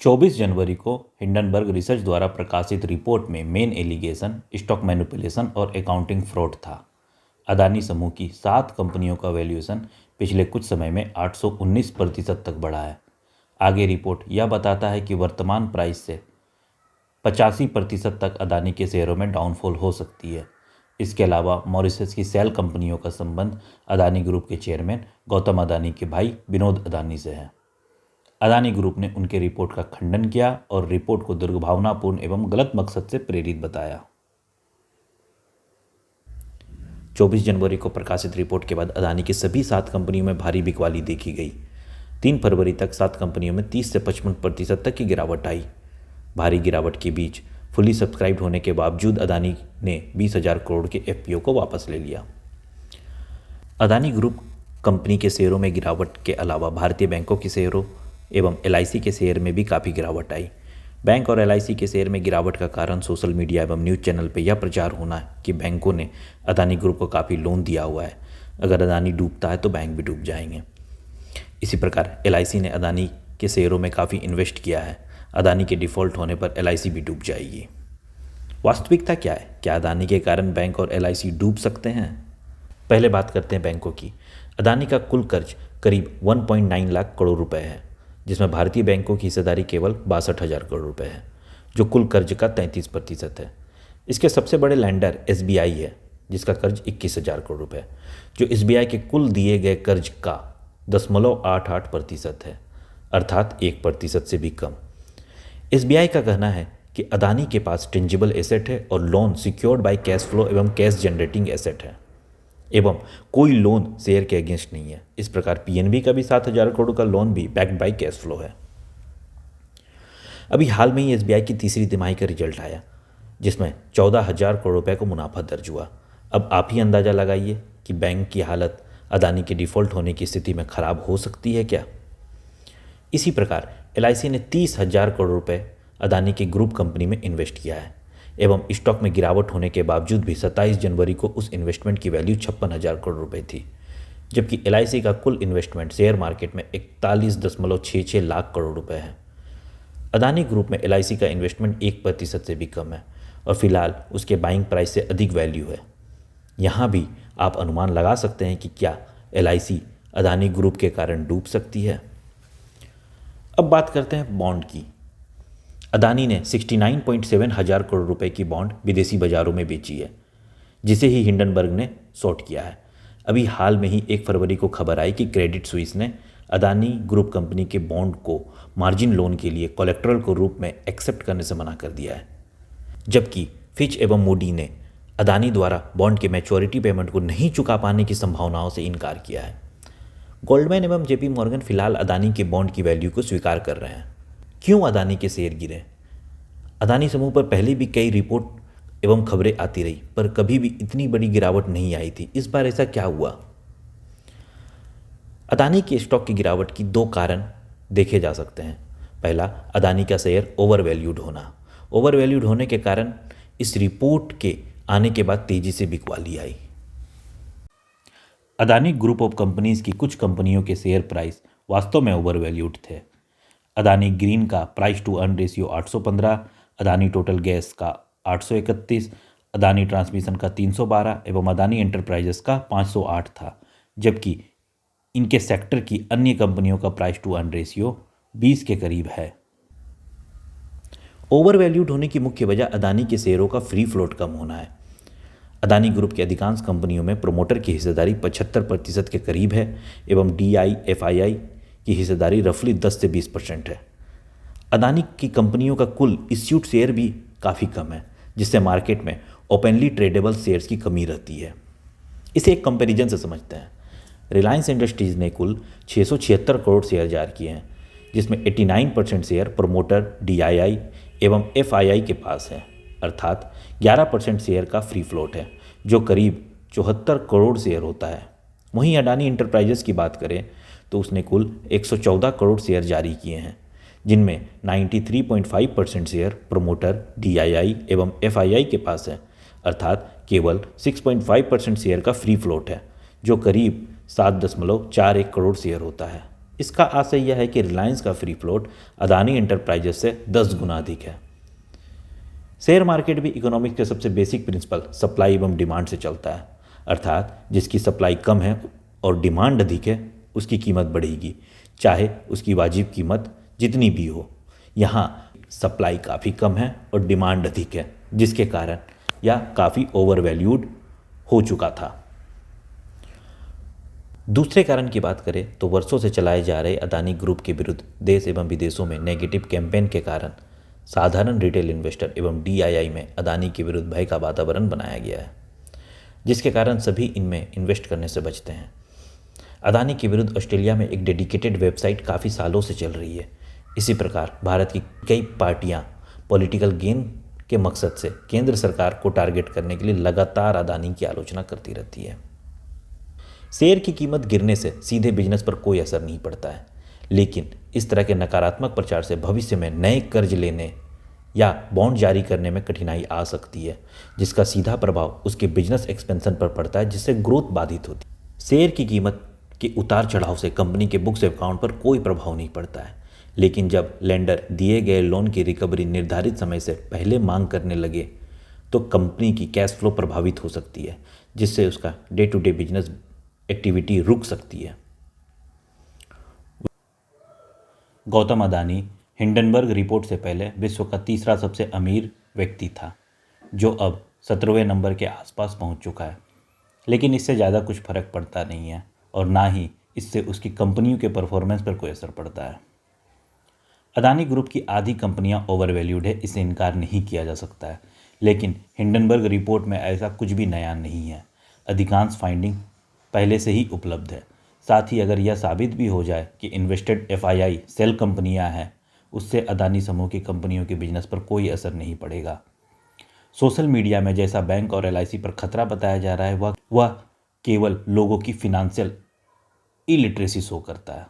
24 जनवरी को Hindenburg research द्वारा प्रकाशित रिपोर्ट में मेन एलिगेशन स्टॉक मैनिपुलेशन और अकाउंटिंग फ्रॉड था। अदानी समूह की 7 कंपनियों का वैल्यूएशन पिछले कुछ समय में 819% तक बढ़ा है। आगे रिपोर्ट यह बताता है कि वर्तमान प्राइस से 85% तक अदानी के शेयरों में डाउनफॉल हो सकती है। इसके अलावा मॉरिशस की सेल कंपनियों का संबंध अदानी ग्रुप के चेयरमैन गौतम अदानी के भाई विनोद अदानी से है। अदानी ग्रुप ने उनके रिपोर्ट का खंडन किया और रिपोर्ट को दुर्भावनापूर्ण एवं गलत मकसद से प्रेरित बताया। 24 जनवरी को प्रकाशित रिपोर्ट के बाद अदानी की सभी 7 कंपनियों में भारी बिकवाली देखी गई। 3 फरवरी तक 7 कंपनियों में 30 से 55% तक की गिरावट आई। भारी गिरावट के बीच फुली सब्सक्राइब्ड होने के बावजूद अदानी ने 20,000 करोड़ के एफपीओ को वापस ले लिया। अदानी ग्रुप कंपनी के शेयरों में गिरावट के अलावा भारतीय बैंकों के शेयरों एवं एलआईसी के शेयर में भी काफ़ी गिरावट आई। बैंक और एलआईसी के शेयर में गिरावट का कारण सोशल मीडिया एवं न्यूज़ चैनल पर यह प्रचार होना है कि बैंकों ने अदानी ग्रुप को काफ़ी लोन दिया हुआ है, अगर अदानी डूबता है तो बैंक भी डूब जाएंगे। इसी प्रकार एलआईसी ने अदानी के शेयरों में काफ़ी इन्वेस्ट किया है। अदानी के डिफ़ॉल्ट होने पर एलआईसी भी डूब जाएगी। वास्तविकता क्या है? क्या अदानी के कारण बैंक और एलआईसी डूब सकते हैं? पहले बात करते हैं बैंकों की। अदानी का कुल कर्ज करीब 1.9 लाख करोड़ रुपए है, जिसमें भारतीय बैंकों की हिस्सेदारी केवल 62,000 करोड़ रुपए है, जो कुल कर्ज का 33% है। इसके सबसे बड़े लैंडर एसबीआई है, जिसका कर्ज 21,000 करोड़ रुपए है, जो एसबीआई के कुल दिए गए कर्ज का 0.88% है, अर्थात 1% से भी कम। एसबीआई का कहना है कि अदानी के पास टेंजिबल एसेट है और loan secured by cash flow एवं कैश जनरेटिंग एसेट है एवं कोई लोन शेयर के अगेंस्ट नहीं है। इस प्रकार पीएनबी का भी 7,000 करोड़ का लोन भी बैक्ड बाय कैश फ्लो है। अभी हाल में ही एसबीआई की तीसरी तिमाही का रिजल्ट आया, जिसमें 14,000 करोड़ रुपए को मुनाफा दर्ज हुआ। अब आप ही अंदाजा लगाइए कि बैंक की हालत अदानी के डिफ़ॉल्ट होने की स्थिति में खराब हो सकती है क्या। इसी प्रकार एलआईसी ने 30,000 करोड़ रुपए अदानी की ग्रुप कंपनी में इन्वेस्ट किया है एवं स्टॉक में गिरावट होने के बावजूद भी 27 जनवरी को उस इन्वेस्टमेंट की वैल्यू 56,000 करोड़ रुपए थी, जबकि एलआईसी का कुल इन्वेस्टमेंट शेयर मार्केट में 41.66 लाख करोड़ रुपए है। अदानी ग्रुप में एलआईसी का इन्वेस्टमेंट 1% से भी कम है और फिलहाल उसके बाइंग प्राइस से अधिक वैल्यू है। यहाँ भी आप अनुमान लगा सकते हैं कि क्या एलआईसी अदानी ग्रुप के कारण डूब सकती है। अब बात करते हैं बॉन्ड की। अदानी ने 69.7 हजार करोड़ रुपए की बॉन्ड विदेशी बाजारों में बेची है, जिसे ही हिंडनबर्ग ने शॉर्ट किया है। अभी हाल में ही 1 फरवरी को खबर आई कि क्रेडिट स्विस ने अदानी ग्रुप कंपनी के बॉन्ड को मार्जिन लोन के लिए कोलेक्ट्रल के रूप में एक्सेप्ट करने से मना कर दिया है, जबकि फिच एवं मूडी ने अदानी द्वारा बॉन्ड के मैच्योरिटी पेमेंट को नहीं चुका पाने की संभावनाओं से इनकार किया है। गोल्डमैन एवं जेपी मॉर्गन फिलहाल अदानी के बॉन्ड की वैल्यू को स्वीकार कर रहे हैं। क्यों अदानी के शेयर गिरे? अदानी समूह पर पहले भी कई रिपोर्ट एवं खबरें आती रही, पर कभी भी इतनी बड़ी गिरावट नहीं आई थी। इस बार ऐसा क्या हुआ? अदानी के स्टॉक की गिरावट की 2 कारण देखे जा सकते हैं। पहला, अदानी का शेयर ओवर वैल्यूड होना। ओवर वैल्यूड होने के कारण इस रिपोर्ट के आने के बाद तेजी से बिकवाली आई। अदानी ग्रुप ऑफ कंपनीज की कुछ कंपनियों के शेयर प्राइस वास्तव में ओवर वैल्यूड थे। अदानी ग्रीन का price to earn ratio 815, Adani total gas का 831, अदानी ट्रांसमिशन का 312 एवं अदानी एंटरप्राइजेस का 508 था, जबकि इनके सेक्टर की अन्य कंपनियों का प्राइस टू अर्न रेशियो 20 के करीब है। ओवर वैल्यूड होने की मुख्य वजह अदानी के शेयरों का फ्री फ्लोट कम होना है। अदानी ग्रुप की अधिकांश कंपनियों में प्रोमोटर की हिस्सेदारी 75% के करीब है एवं DIFII की हिस्सेदारी रफली 10 से 20% है। अदानी की कंपनियों का कुल इश्यूड शेयर भी काफ़ी कम है, जिससे मार्केट में ओपनली ट्रेडेबल शेयर्स की कमी रहती है। इसे एक कंपैरिजन से समझते हैं। रिलायंस इंडस्ट्रीज़ ने कुल 676 करोड़ शेयर जारी किए हैं, जिसमें 89% शेयर प्रोमोटर DII एवं FII के पास है, अर्थात 11% शेयर का फ्री फ्लोट है, जो करीब 74 करोड़ शेयर होता है। वहीं अडानी इंटरप्राइजेस की बात करें तो उसने कुल 114 करोड़ शेयर जारी किए हैं, जिनमें 93.5% शेयर प्रोमोटर DII एवं FII के पास है, अर्थात केवल 6.5% शेयर का फ्री फ्लोट है, जो करीब 7.41 करोड़ शेयर होता है। इसका आशय यह है कि रिलायंस का फ्री फ्लोट अदानी एंटरप्राइजेस से 10 गुना अधिक है। शेयर मार्केट भी इकोनॉमिक्स के सबसे बेसिक प्रिंसिपल सप्लाई एवं डिमांड से चलता है, अर्थात जिसकी सप्लाई कम है और डिमांड अधिक है उसकी कीमत बढ़ेगी, चाहे उसकी वाजिब कीमत जितनी भी हो। यहाँ सप्लाई काफ़ी कम है और डिमांड अधिक है, जिसके कारण यह काफ़ी ओवर वैल्यूड हो चुका था। दूसरे कारण की बात करें तो वर्षों से चलाए जा रहे अदानी ग्रुप के विरुद्ध देश एवं विदेशों में नेगेटिव कैंपेन के कारण साधारण रिटेल इन्वेस्टर एवं डीआईआई में अदानी के विरुद्ध भय का वातावरण बनाया गया है, जिसके कारण सभी इनमें इन्वेस्ट करने से बचते हैं। अदानी के विरुद्ध ऑस्ट्रेलिया में एक डेडिकेटेड वेबसाइट काफ़ी सालों से चल रही है। इसी प्रकार भारत की कई पार्टियां पॉलिटिकल गेन के मकसद से केंद्र सरकार को टारगेट करने के लिए लगातार अदानी की आलोचना करती रहती है। शेयर की कीमत गिरने से सीधे बिजनेस पर कोई असर नहीं पड़ता है, लेकिन इस तरह के नकारात्मक प्रचार से भविष्य में नए कर्ज लेने या बॉन्ड जारी करने में कठिनाई आ सकती है, जिसका सीधा प्रभाव उसके बिजनेस एक्सपेंशन पर पड़ता है, जिससे ग्रोथ बाधित होती है। शेयर की कीमत के उतार चढ़ाव से कंपनी के बुक्स अकाउंट पर कोई प्रभाव नहीं पड़ता है, लेकिन जब लेंडर दिए गए लोन की रिकवरी निर्धारित समय से पहले मांग करने लगे तो कंपनी की कैश फ्लो प्रभावित हो सकती है, जिससे उसका day to day business activity रुक सकती है। गौतम अदानी हिंडनबर्ग रिपोर्ट से पहले विश्व का तीसरा सबसे अमीर व्यक्ति था, जो अब 17वें नंबर के आसपास पहुंच चुका है, लेकिन इससे ज़्यादा कुछ फर्क पड़ता नहीं है और ना ही इससे उसकी कंपनियों के परफॉर्मेंस पर कोई असर पड़ता है। अदानी ग्रुप की आधी कंपनियां ओवर वैल्यूड है, इसे इनकार नहीं किया जा सकता है, लेकिन हिंडनबर्ग रिपोर्ट में ऐसा कुछ भी नया नहीं है। अधिकांश फाइंडिंग पहले से ही उपलब्ध है। साथ ही अगर यह साबित भी हो जाए कि इन्वेस्टेड एफआईआई सेल कंपनियां हैं, उससे अदानी समूह की कंपनियों के बिजनेस पर कोई असर नहीं पड़ेगा। सोशल मीडिया में जैसा बैंक और एलआईसी पर खतरा बताया जा रहा है वह केवल लोगों की फिनेंशियल इलिटरेसी शो करता है।